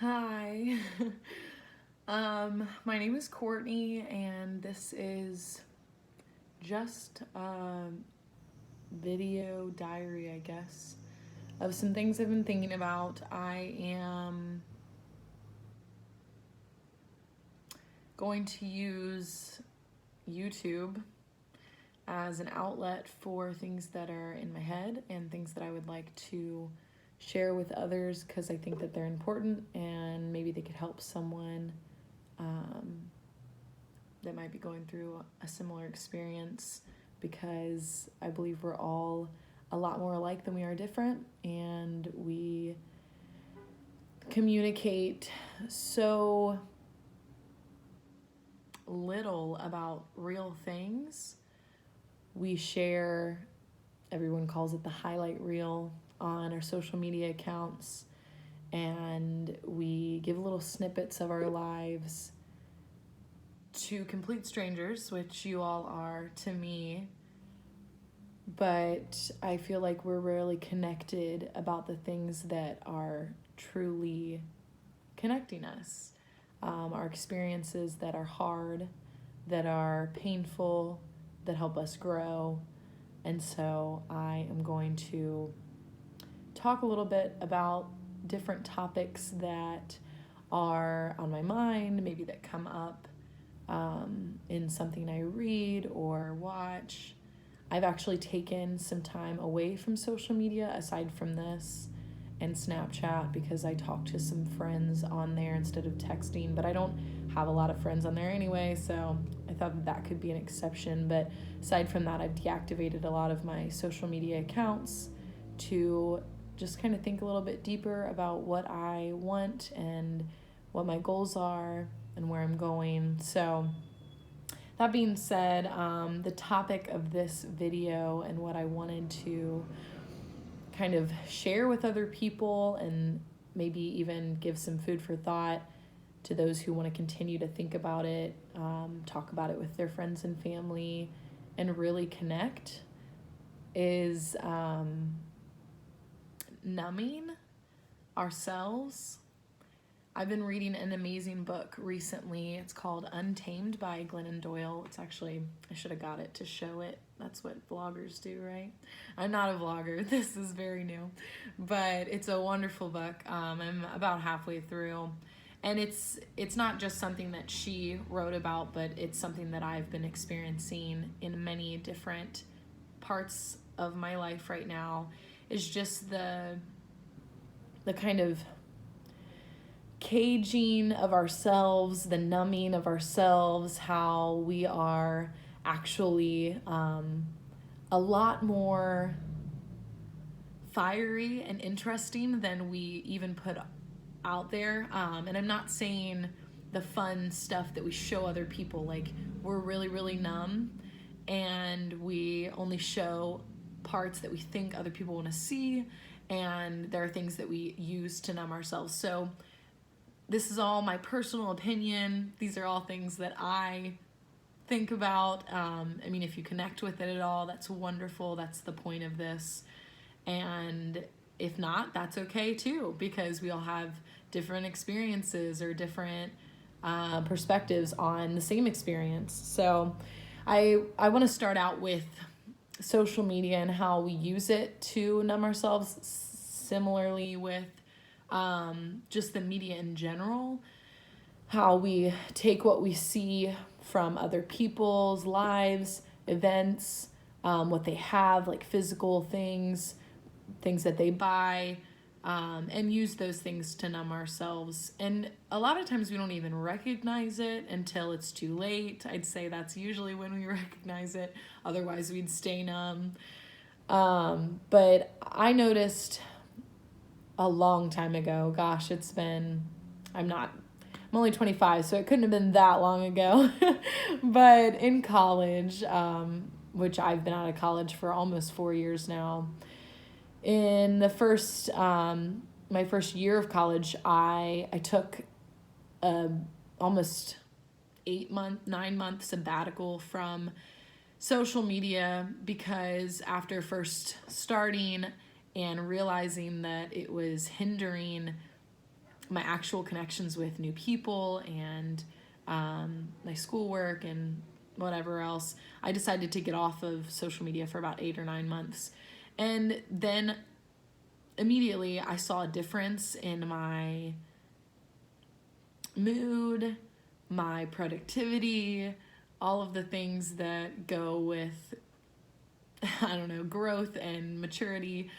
Hi. My name is Courtney, and this is just a video diary, I guess, of some things I've been thinking about. I am going to use YouTube as an outlet for things that are in my head and things that I would like to share with others because I think that they're important and maybe they could help someone that might be going through a similar experience, because I believe we're all a lot more alike than we are different, and we communicate so little about real things. We share, everyone calls it the highlight reel, on our social media accounts, and we give little snippets of our lives to complete strangers, which you all are to me, but I feel like we're rarely connected about the things that are truly connecting us. Our experiences that are hard, that are painful, that help us grow. And so I am going to talk a little bit about different topics that are on my mind, maybe that come up in something I read or watch. I've actually taken some time away from social media aside from this and Snapchat because I talk to some friends on there instead of texting, but I don't have a lot of friends on there anyway, so I thought that could be an exception. But aside from that, I've deactivated a lot of my social media accounts to just kind of think a little bit deeper about what I want and what my goals are and where I'm going. So that being said, the topic of this video and what I wanted to kind of share with other people and maybe even give some food for thought to those who want to continue to think about it, talk about it with their friends and family, and really connect, is numbing ourselves. I've been reading an amazing book recently. It's called Untamed by Glennon Doyle. It's actually, I should have got it to show it. That's what vloggers do, right? I'm not a vlogger. This is very new. But it's a wonderful book. I'm about halfway through. And it's not just something that she wrote about, but it's something that I've been experiencing in many different parts of my life right now. It's just the kind of caging of ourselves, the numbing of ourselves, how we are actually a lot more fiery and interesting than we even put out there. And I'm not saying the fun stuff that we show other people, like we're really, really numb and we only show parts that we think other people want to see, and there are things that we use to numb ourselves. So this is all my personal opinion. These are all things that I think about. I mean, if you connect with it at all, that's wonderful. That's the point of this. And if not, that's okay too, because we all have different experiences or different perspectives on the same experience. So I want to start out with social media and how we use it to numb ourselves, similarly with just the media in general, how we take what we see from other people's lives, events, what they have, like physical things that they buy, and use those things to numb ourselves. And a lot of times we don't even recognize it until it's too late. I'd say that's usually when we recognize it. Otherwise, we'd stay numb. But I noticed a long time ago, gosh, I'm only 25, so it couldn't have been that long ago. But in college, which I've been out of college for almost 4 years now, in the my first year of college, I took almost 9-month sabbatical from social media, because after first starting and realizing that it was hindering my actual connections with new people and my schoolwork and whatever else, I decided to get off of social media for about 8 or 9 months. And then immediately I saw a difference in my mood, my productivity, all of the things that go with, I don't know, growth and maturity,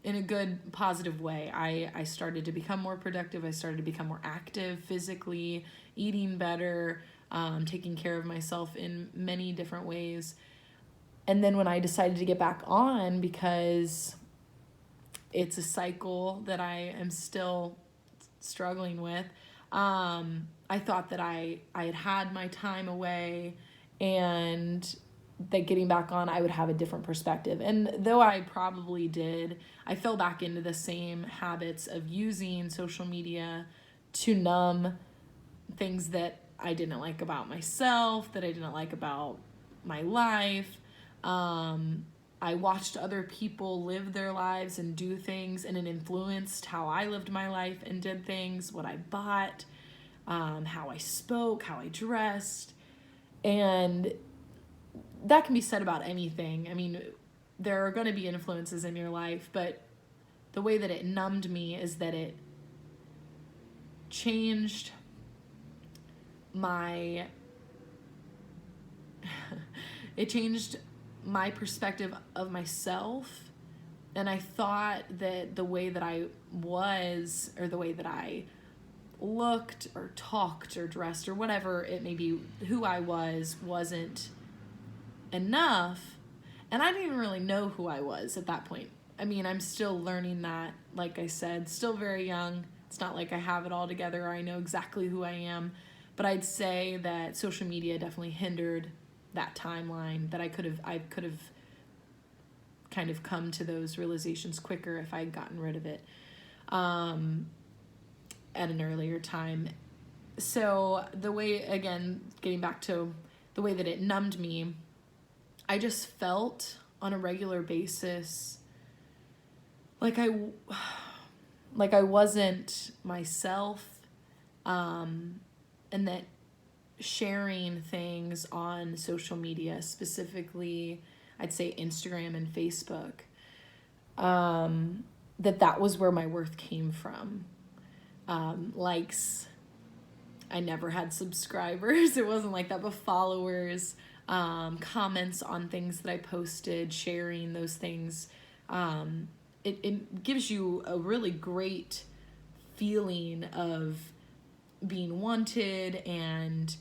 in a good, positive way. I started to become more productive. I started to become more active physically, eating better, taking care of myself in many different ways. And then when I decided to get back on, because it's a cycle that I am still struggling with, I thought that I had my time away, and that getting back on, I would have a different perspective. And though I probably did, I fell back into the same habits of using social media to numb things that I didn't like about myself, that I didn't like about my life. I watched other people live their lives and do things, and it influenced how I lived my life and did things, what I bought, how I spoke, how I dressed. And that can be said about anything. I mean, there are going to be influences in your life, but the way that it numbed me is that it changed my perspective of myself. And I thought that the way that I was, or the way that I looked or talked or dressed or whatever it may be, who I was, wasn't enough. And I didn't even really know who I was at that point. I mean, I'm still learning that, like I said, still very young. It's not like I have it all together or I know exactly who I am. But I'd say that social media definitely hindered that timeline, that I could have kind of come to those realizations quicker if I had gotten rid of it at an earlier time. So the way, again, getting back to the way that it numbed me, I just felt on a regular basis like I wasn't myself, and that sharing things on social media, specifically I'd say Instagram and Facebook, that was where my worth came from. Likes, I never had subscribers. It wasn't like that, but followers, comments on things that I posted, sharing those things. It gives you a really great feeling of being wanted and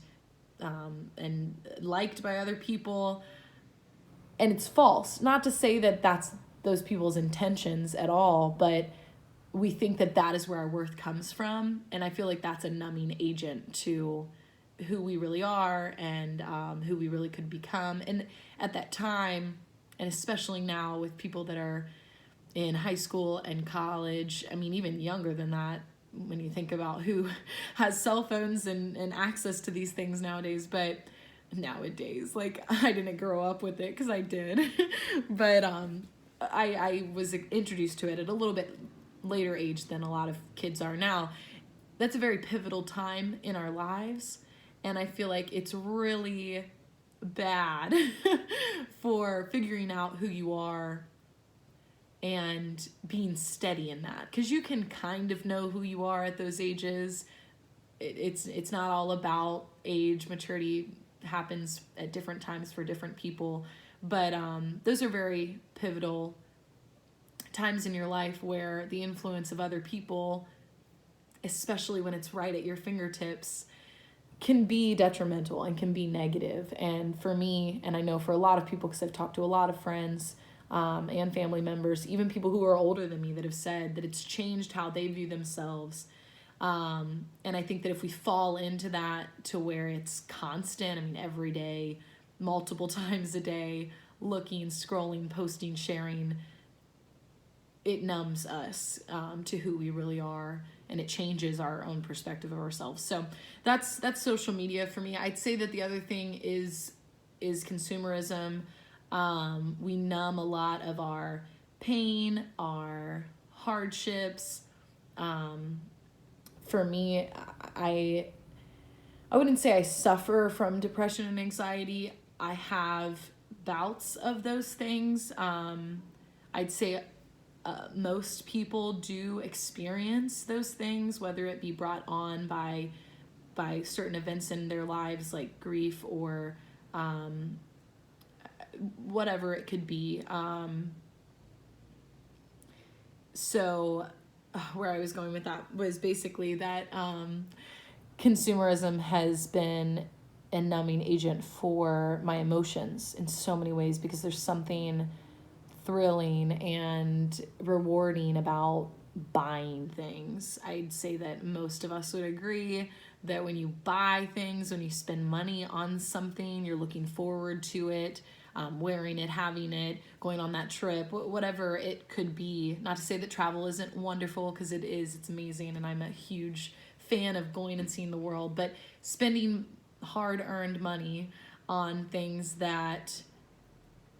liked by other people. And it's false. Not to say that that's those people's intentions at all, but we think that that is where our worth comes from. And I feel like that's a numbing agent to who we really are and who we really could become. And at that time, and especially now with people that are in high school and college, I mean, even younger than that, when you think about who has cell phones and access to these things nowadays. But nowadays, like, I didn't grow up with it because I did. But I was introduced to it at a little bit later age than a lot of kids are now. That's a very pivotal time in our lives. And I feel like it's really bad for figuring out who you are and being steady in that, because you can kind of know who you are at those ages. It's not all about age. Maturity happens at different times for different people, but those are very pivotal times in your life where the influence of other people, especially when it's right at your fingertips, can be detrimental and can be negative. And for me, and I know for a lot of people, because I've talked to a lot of friends and family members, even people who are older than me, that have said that it's changed how they view themselves. And I think that if we fall into that to where it's constant, I mean, every day, multiple times a day, looking, scrolling, posting, sharing, it numbs us to who we really are, and it changes our own perspective of ourselves. So that's social media for me. I'd say that the other thing is consumerism. We numb a lot of our pain, our hardships, for me, I wouldn't say I suffer from depression and anxiety. I have bouts of those things. I'd say most people do experience those things, whether it be brought on by certain events in their lives, like grief or whatever it could be. So where I was going with that was basically that consumerism has been a numbing agent for my emotions in so many ways, because there's something thrilling and rewarding about buying things. I'd say that most of us would agree that when you buy things, when you spend money on something, you're looking forward to it, wearing it, having it, going on that trip, whatever it could be. Not to say that travel isn't wonderful, because it is, it's amazing, and I'm a huge fan of going and seeing the world, but spending hard-earned money on things that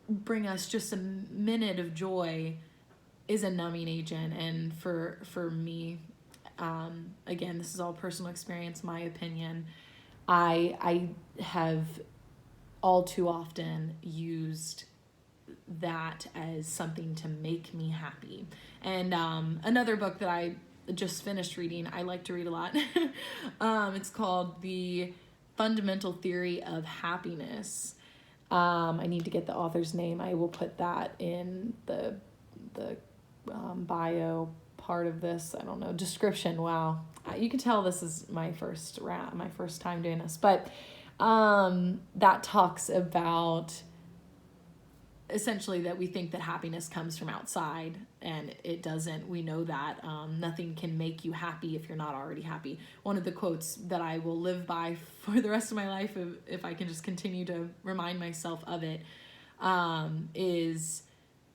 bring us just a minute of joy is a numbing agent. And for me, again, this is all personal experience, my opinion, I have all too often used that as something to make me happy. And another book that I just finished reading, I like to read a lot, it's called The Fundamental Theory of Happiness. I need to get the author's name. I will put that in the bio part of this, I don't know, description. Wow, you can tell this is my first time doing this, but that talks about essentially that we think that happiness comes from outside, and it doesn't. We know that nothing can make you happy if you're not already happy. One of the quotes that I will live by for the rest of my life, if I can just continue to remind myself of it, is,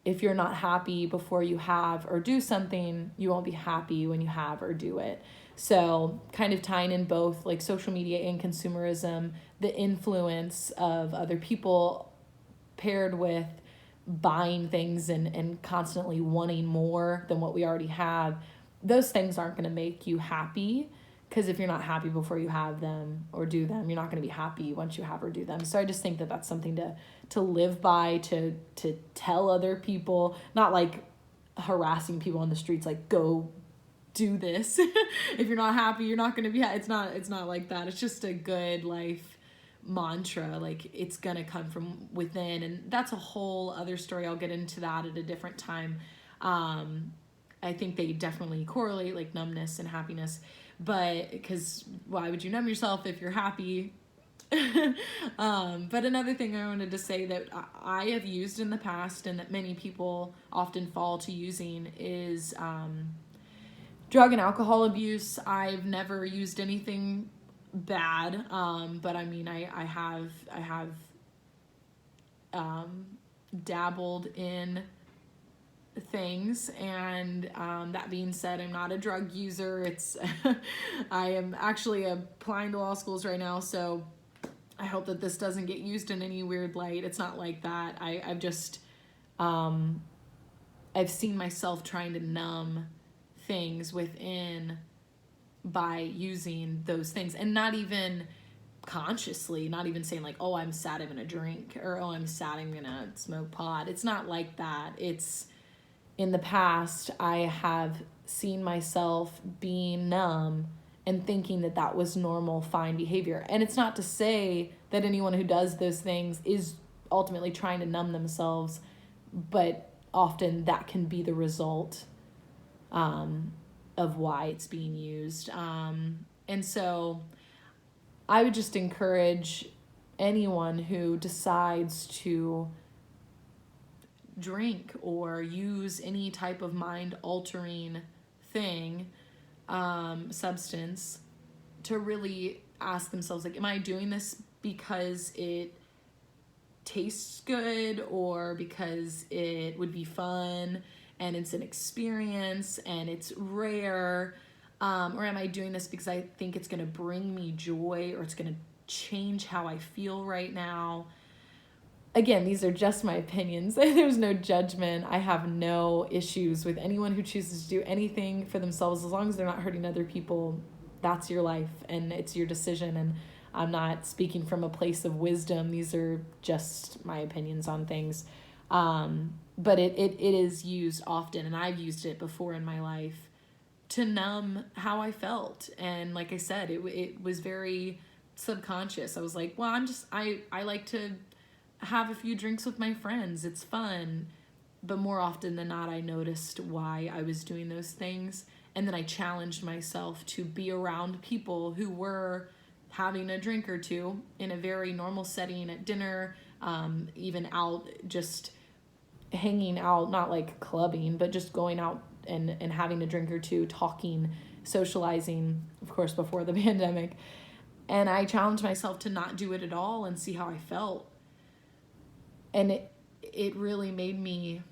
if you're not happy before you have or do something, you won't be happy when you have or do it. So kind of tying in both like social media and consumerism, the influence of other people paired with buying things and constantly wanting more than what we already have, those things aren't going to make you happy, because if you're not happy before you have them or do them, you're not going to be happy once you have or do them. So I just think that that's something to live by, to tell other people, not like harassing people on the streets, like, go do this. If you're not happy, you're not going to be it's not like that. It's just a good life mantra. Like, it's gonna come from within, and that's a whole other story. I'll get into that at a different time. I think they definitely correlate, like numbness and happiness, but because why would you numb yourself if you're happy? But another thing I wanted to say that I have used in the past, and that many people often fall to using, is drug and alcohol abuse. I've never used anything bad, but I mean, I have dabbled in things, and that being said, I'm not a drug user. It's I am actually applying to law schools right now, so I hope that this doesn't get used in any weird light. It's not like that. I've just I've seen myself trying to numb things within by using those things, and not even consciously, not even saying like, oh, I'm sad, I'm gonna drink, or oh, I'm sad, I'm gonna smoke pot. It's not like that. It's, in the past, I have seen myself being numb and thinking that that was normal, fine behavior. And it's not to say that anyone who does those things is ultimately trying to numb themselves, but often that can be the result of why it's being used. And so I would just encourage anyone who decides to drink or use any type of mind-altering thing, substance, to really ask themselves, like, am I doing this because it tastes good, or because it would be fun and it's an experience and it's rare, or am I doing this because I think it's going to bring me joy, or it's going to change how I feel right now? Again, these are just my opinions. There's no judgment. I have no issues with anyone who chooses to do anything for themselves, as long as they're not hurting other people. that's your life and it's your decision. And I'm not speaking from a place of wisdom. These are just my opinions on things. But it is used often, and I've used it before in my life to numb how I felt. And like I said, it was very subconscious. I was like, well, I like to have a few drinks with my friends. It's fun. But more often than not, I noticed why I was doing those things. And then I challenged myself to be around people who were having a drink or two in a very normal setting at dinner, even out, just hanging out, not like clubbing, but just going out and having a drink or two, talking, socializing, of course, before the pandemic. And I challenged myself to not do it at all and see how I felt. And it really made me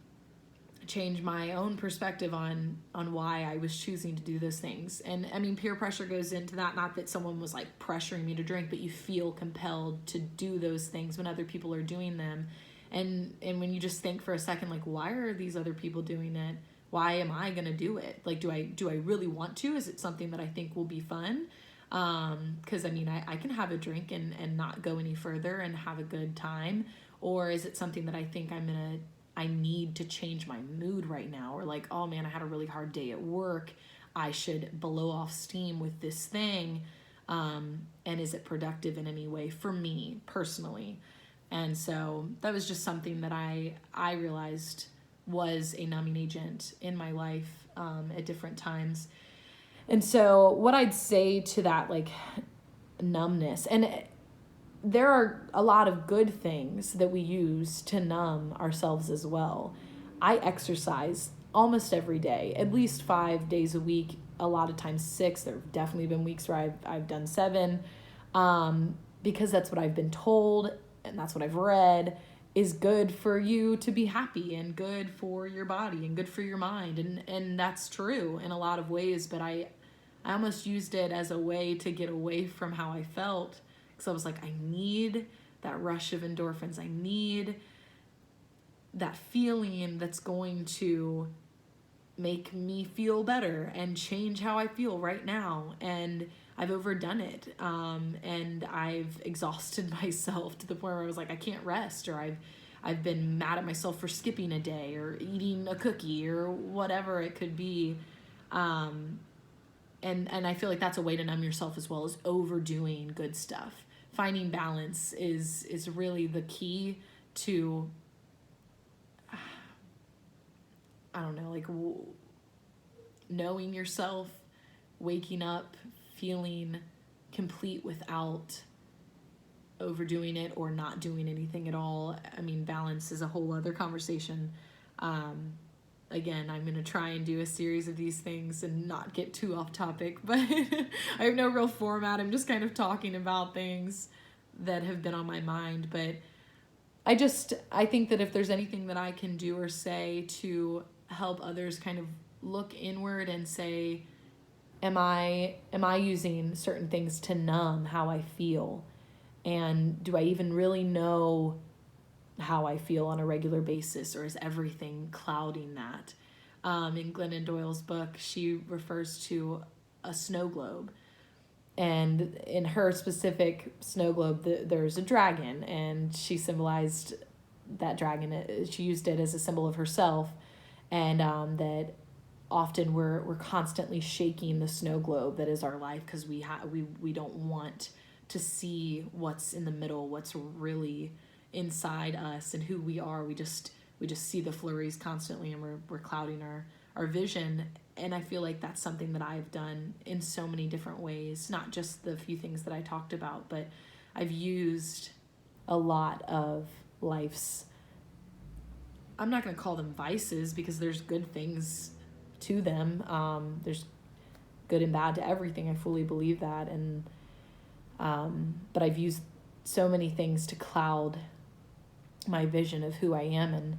change my own perspective on why I was choosing to do those things. And I mean, peer pressure goes into that. Not that someone was like pressuring me to drink, but you feel compelled to do those things when other people are doing them. And when you just think for a second, like, why are these other people doing it? Why am I gonna do it? Like, do I really want to? Is it something that I think will be fun? Because I mean, I can have a drink and not go any further and have a good time. Or is it something that I think I need to change my mood right now? Or like, oh man, I had a really hard day at work. I should blow off steam with this thing. And is it productive in any way for me personally? And so that was just something that I realized was a numbing agent in my life at different times. And so what I'd say to that, like, numbness, and there are a lot of good things that we use to numb ourselves as well. I exercise almost every day, at least 5 days a week, a lot of times 6. There have definitely been weeks where I've done 7, because that's what I've been told and that's what I've read is good for you to be happy and good for your body and good for your mind. And that's true in a lot of ways, but I almost used it as a way to get away from how I felt. Because I was like, I need that rush of endorphins. I need that feeling that's going to make me feel better and change how I feel right now. And I've overdone it. And I've exhausted myself to the point where I was like, I can't rest, or I've been mad at myself for skipping a day or eating a cookie or whatever it could be. And I feel like that's a way to numb yourself as well, as overdoing good stuff. Finding balance is really the key to, I don't know, like knowing yourself, waking up, feeling complete without overdoing it or not doing anything at all. I mean, balance is a whole other conversation. Again, I'm going to try and do a series of these things and not get too off topic, but I have no real format. I'm just kind of talking about things that have been on my mind. But I think that if there's anything that I can do or say to help others kind of look inward and say, am I using certain things to numb how I feel? And do I even really know how I feel on a regular basis, or is everything clouding that? In Glennon Doyle's book, she refers to a snow globe. And in her specific snow globe, there's a dragon, and she symbolized that dragon. She used it as a symbol of herself, and that often we're constantly shaking the snow globe that is our life, because we don't want to see what's in the middle, what's really inside us and who we are. We just see the flurries constantly, and we're clouding our vision. And I feel like that's something that I've done in so many different ways, not just the few things that I talked about, but I've used a lot of life's, I'm not going to call them vices, because there's good things to them. There's good and bad to everything. I fully believe that. And but I've used so many things to cloud my vision of who I am and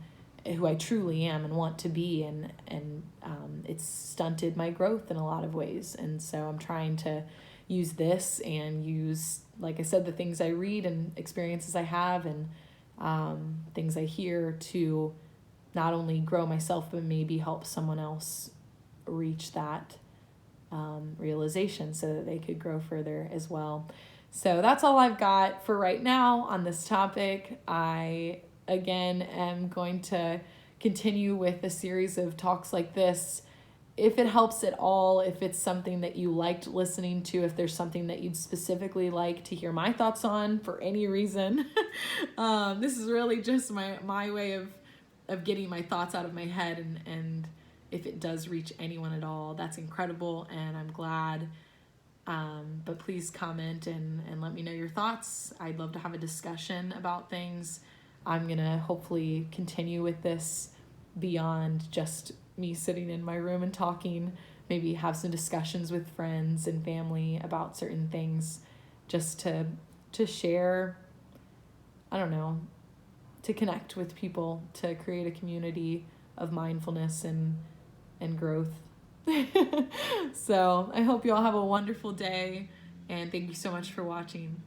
who I truly am and want to be, and it's stunted my growth in a lot of ways. And so I'm trying to use this and use, like I said, the things I read and experiences I have and things I hear to not only grow myself, but maybe help someone else reach that realization so that they could grow further as well. So that's all I've got for right now on this topic. I, again, am going to continue with a series of talks like this. If it helps at all, if it's something that you liked listening to, if there's something that you'd specifically like to hear my thoughts on for any reason, this is really just my way of getting my thoughts out of my head, and if it does reach anyone at all, that's incredible, and I'm glad. But please comment and let me know your thoughts. I'd love to have a discussion about things. I'm going to hopefully continue with this beyond just me sitting in my room and talking, maybe have some discussions with friends and family about certain things, just to share, I don't know, to connect with people, to create a community of mindfulness and growth. So I hope you all have a wonderful day, and thank you so much for watching.